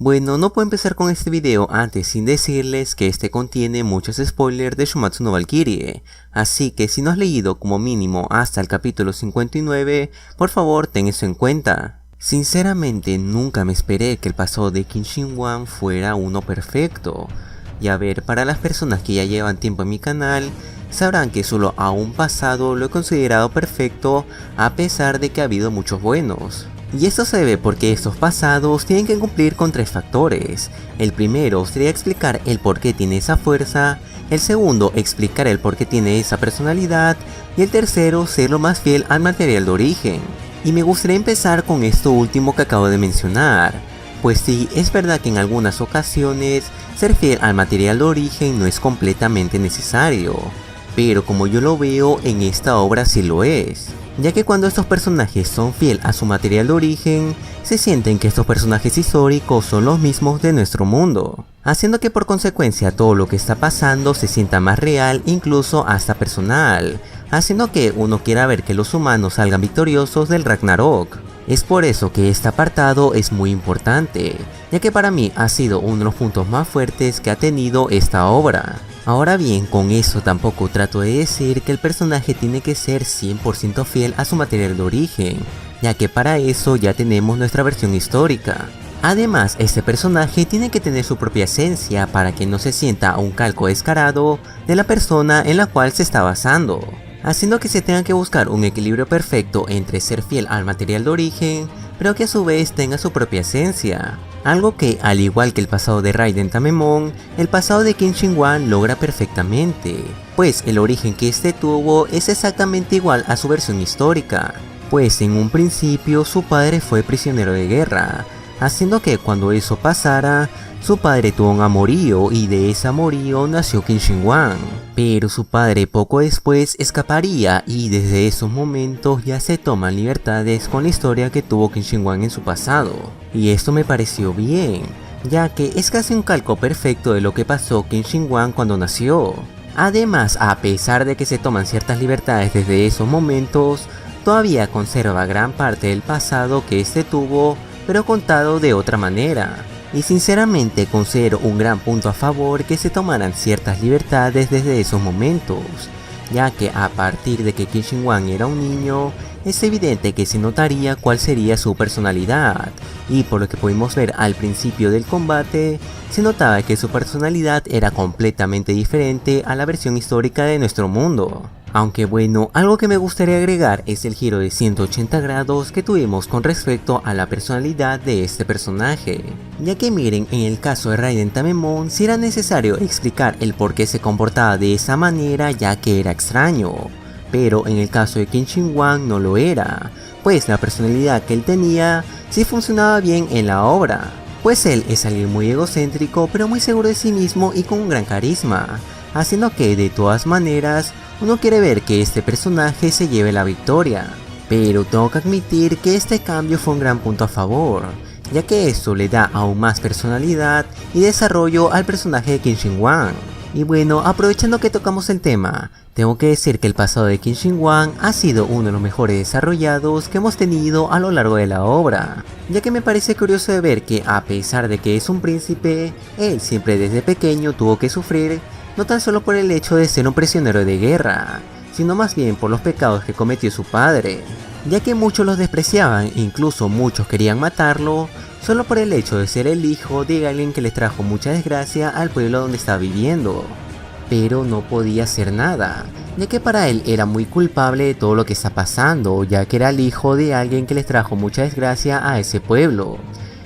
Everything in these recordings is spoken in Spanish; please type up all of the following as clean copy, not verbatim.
Bueno, no puedo empezar con este video antes sin decirles que este contiene muchos spoilers de Shumatsu no Valkyrie, así que si no has leído como mínimo hasta el capítulo 59, por favor ten eso en cuenta. Sinceramente nunca me esperé que el pasado de Kim Shin-won fuera uno perfecto, y a ver, para las personas que ya llevan tiempo en mi canal, sabrán que solo a un pasado lo he considerado perfecto a pesar de que ha habido muchos buenos. Y esto se debe porque estos pasados tienen que cumplir con tres factores. El primero sería explicar el por qué tiene esa fuerza, el segundo explicar el por qué tiene esa personalidad, y el tercero ser lo más fiel al material de origen. Y me gustaría empezar con esto último que acabo de mencionar, pues sí, es verdad que en algunas ocasiones ser fiel al material de origen no es completamente necesario, pero como yo lo veo en esta obra sí lo es. Ya que cuando estos personajes son fiel a su material de origen, se sienten que estos personajes históricos son los mismos de nuestro mundo, haciendo que por consecuencia todo lo que está pasando se sienta más real, incluso hasta personal, haciendo que uno quiera ver que los humanos salgan victoriosos del Ragnarok. Es por eso que este apartado es muy importante, ya que para mí ha sido uno de los puntos más fuertes que ha tenido esta obra. Ahora bien, con eso tampoco trato de decir que el personaje tiene que ser 100% fiel a su material de origen, ya que para eso ya tenemos nuestra versión histórica. Además, este personaje tiene que tener su propia esencia para que no se sienta un calco descarado de la persona en la cual se está basando, haciendo que se tenga que buscar un equilibrio perfecto entre ser fiel al material de origen, pero que a su vez tenga su propia esencia. Algo que, al igual que el pasado de Raiden Tamemon, el pasado de Kim Shin-won logra perfectamente, pues el origen que este tuvo es exactamente igual a su versión histórica, pues en un principio su padre fue prisionero de guerra, haciendo que cuando eso pasara, su padre tuvo un amorío y de ese amorío nació Kim Shin-won, pero su padre poco después escaparía y desde esos momentos ya se toman libertades con la historia que tuvo Kim Shin-won en su pasado, y esto me pareció bien, ya que es casi un calco perfecto de lo que pasó Kim Shin-won cuando nació. Además, a pesar de que se toman ciertas libertades desde esos momentos, todavía conserva gran parte del pasado que este tuvo, pero contado de otra manera. Y sinceramente considero un gran punto a favor que se tomaran ciertas libertades desde esos momentos, ya que a partir de que Kim Shin-won era un niño, es evidente que se notaría cuál sería su personalidad, y por lo que pudimos ver al principio del combate, se notaba que su personalidad era completamente diferente a la versión histórica de nuestro mundo. Aunque bueno, algo que me gustaría agregar es el giro de 180 grados que tuvimos con respecto a la personalidad de este personaje, ya que miren, en el caso de Raiden Tamemon sí era necesario explicar el por qué se comportaba de esa manera, ya que era extraño, pero en el caso de Kim Shin-won no lo era, pues la personalidad que él tenía sí funcionaba bien en la obra, pues él es alguien muy egocéntrico pero muy seguro de sí mismo y con un gran carisma, haciendo que de todas maneras uno quiere ver que este personaje se lleve la victoria. Pero tengo que admitir que este cambio fue un gran punto a favor, ya que esto le da aún más personalidad y desarrollo al personaje de Kim Shin-won. Y bueno, aprovechando que tocamos el tema, tengo que decir que el pasado de Kim Shin-won ha sido uno de los mejores desarrollados que hemos tenido a lo largo de la obra, ya que me parece curioso de ver que a pesar de que es un príncipe, él siempre desde pequeño tuvo que sufrir, no tan solo por el hecho de ser un prisionero de guerra, sino más bien por los pecados que cometió su padre, ya que muchos los despreciaban, incluso muchos querían matarlo, solo por el hecho de ser el hijo de alguien que les trajo mucha desgracia al pueblo donde estaba viviendo. Pero no podía hacer nada, ya que para él era muy culpable de todo lo que está pasando, ya que era el hijo de alguien que les trajo mucha desgracia a ese pueblo,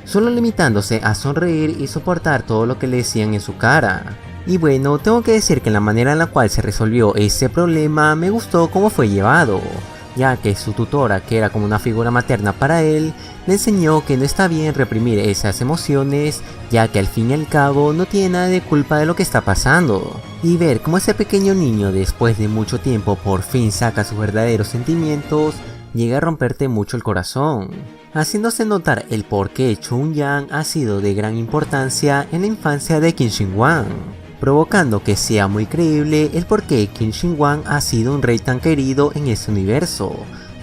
solo limitándose a sonreír y soportar todo lo que le decían en su cara. Y bueno, tengo que decir que la manera en la cual se resolvió ese problema me gustó cómo fue llevado, ya que su tutora, que era como una figura materna para él, le enseñó que no está bien reprimir esas emociones, ya que al fin y al cabo no tiene nada de culpa de lo que está pasando. Y ver cómo ese pequeño niño después de mucho tiempo por fin saca sus verdaderos sentimientos, llega a romperte mucho el corazón, haciéndose notar el por qué Chun-Yang ha sido de gran importancia en la infancia de Kim Shin-won, provocando que sea muy creíble el por qué Kim Shin-won ha sido un rey tan querido en este universo,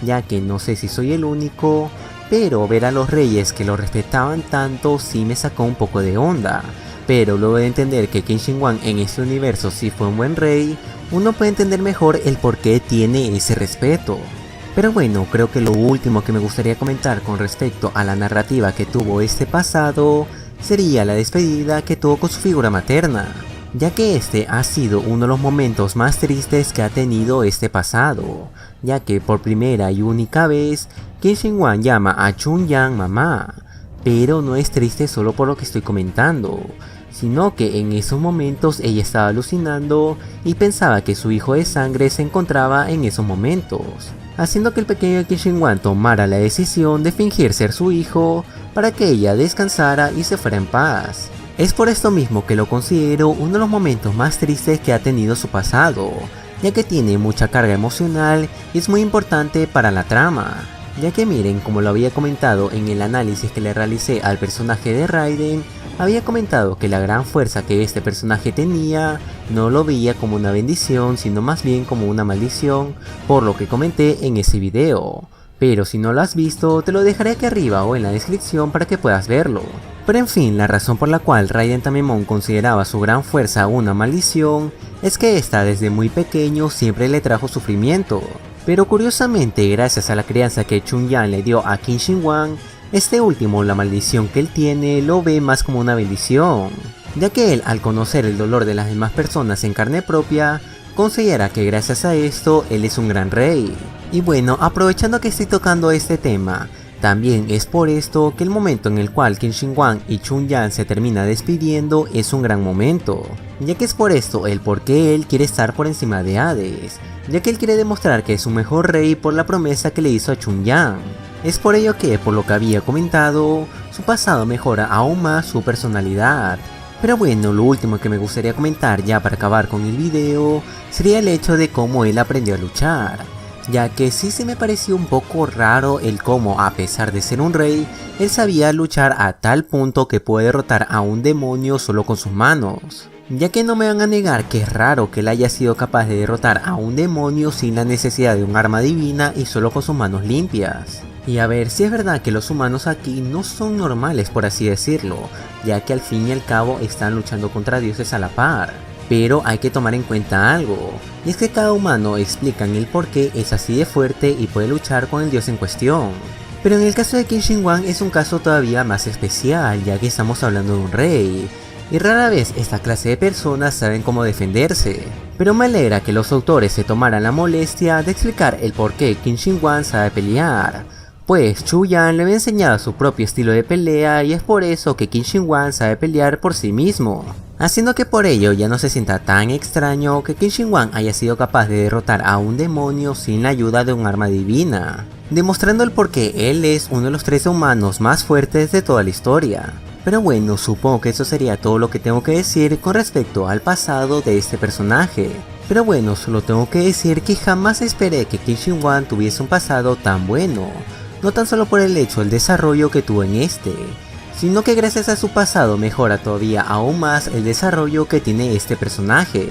ya que no sé si soy el único, pero ver a los reyes que lo respetaban tanto sí me sacó un poco de onda. Pero luego de entender que Qin Shi Huang en este universo sí fue un buen rey, uno puede entender mejor el por qué tiene ese respeto. Pero bueno, creo que lo último que me gustaría comentar con respecto a la narrativa que tuvo este pasado sería la despedida que tuvo con su figura materna, ya que este ha sido uno de los momentos más tristes que ha tenido este pasado, ya que por primera y única vez Qin Shi Huang llama a Chunyan mamá, pero no es triste solo por lo que estoy comentando, sino que en esos momentos ella estaba alucinando y pensaba que su hijo de sangre se encontraba en esos momentos, haciendo que el pequeño Qin Shi Huang tomara la decisión de fingir ser su hijo para que ella descansara y se fuera en paz. Es por esto mismo que lo considero uno de los momentos más tristes que ha tenido su pasado, ya que tiene mucha carga emocional y es muy importante para la trama, ya que miren, como lo había comentado en el análisis que le realicé al personaje de Raiden, había comentado que la gran fuerza que este personaje tenía no lo veía como una bendición, sino más bien como una maldición, por lo que comenté en ese video. Pero si no lo has visto, te lo dejaré aquí arriba o en la descripción para que puedas verlo. Pero en fin, la razón por la cual Raiden Tamemon consideraba su gran fuerza una maldición es que esta desde muy pequeño siempre le trajo sufrimiento. Pero curiosamente, gracias a la crianza que Chunyan le dio a Qin Shi Huang, este último, la maldición que él tiene, lo ve más como una bendición, ya que él, al conocer el dolor de las demás personas en carne propia, considera que gracias a esto, él es un gran rey. Y bueno, aprovechando que estoy tocando este tema, también es por esto que el momento en el cual Qin Shi Huang y Chunyan se termina despidiendo es un gran momento, ya que es por esto el por qué él quiere estar por encima de Hades, ya que él quiere demostrar que es un mejor rey por la promesa que le hizo a Chunyan. Es por ello que, por lo que había comentado, su pasado mejora aún más su personalidad. Pero bueno, lo último que me gustaría comentar ya para acabar con el video sería el hecho de cómo él aprendió a luchar, ya que sí se me pareció un poco raro el cómo, a pesar de ser un rey, él sabía luchar a tal punto que puede derrotar a un demonio solo con sus manos. Ya que no me van a negar que es raro que él haya sido capaz de derrotar a un demonio sin la necesidad de un arma divina y solo con sus manos limpias. Y a ver, si es verdad que los humanos aquí no son normales, por así decirlo, ya que al fin y al cabo están luchando contra dioses a la par. Pero hay que tomar en cuenta algo, y es que cada humano explican el por qué es así de fuerte y puede luchar con el dios en cuestión. Pero en el caso de Qin Shi Huang es un caso todavía más especial, ya que estamos hablando de un rey, y rara vez esta clase de personas saben cómo defenderse. Pero me alegra que los autores se tomaran la molestia de explicar el por qué Qin Shi Huang sabe pelear, pues Chunyan le había enseñado su propio estilo de pelea y es por eso que Qin Shi Huang sabe pelear por sí mismo, haciendo que por ello ya no se sienta tan extraño que Qin Shi Huang haya sido capaz de derrotar a un demonio sin la ayuda de un arma divina, demostrando el por qué él es uno de los 13 humanos más fuertes de toda la historia. Pero bueno, supongo que eso sería todo lo que tengo que decir con respecto al pasado de este personaje. Pero bueno, solo tengo que decir que jamás esperé que Qin Shi Huang tuviese un pasado tan bueno, no tan solo por el hecho del desarrollo que tuvo en este, sino que gracias a su pasado mejora todavía aún más el desarrollo que tiene este personaje.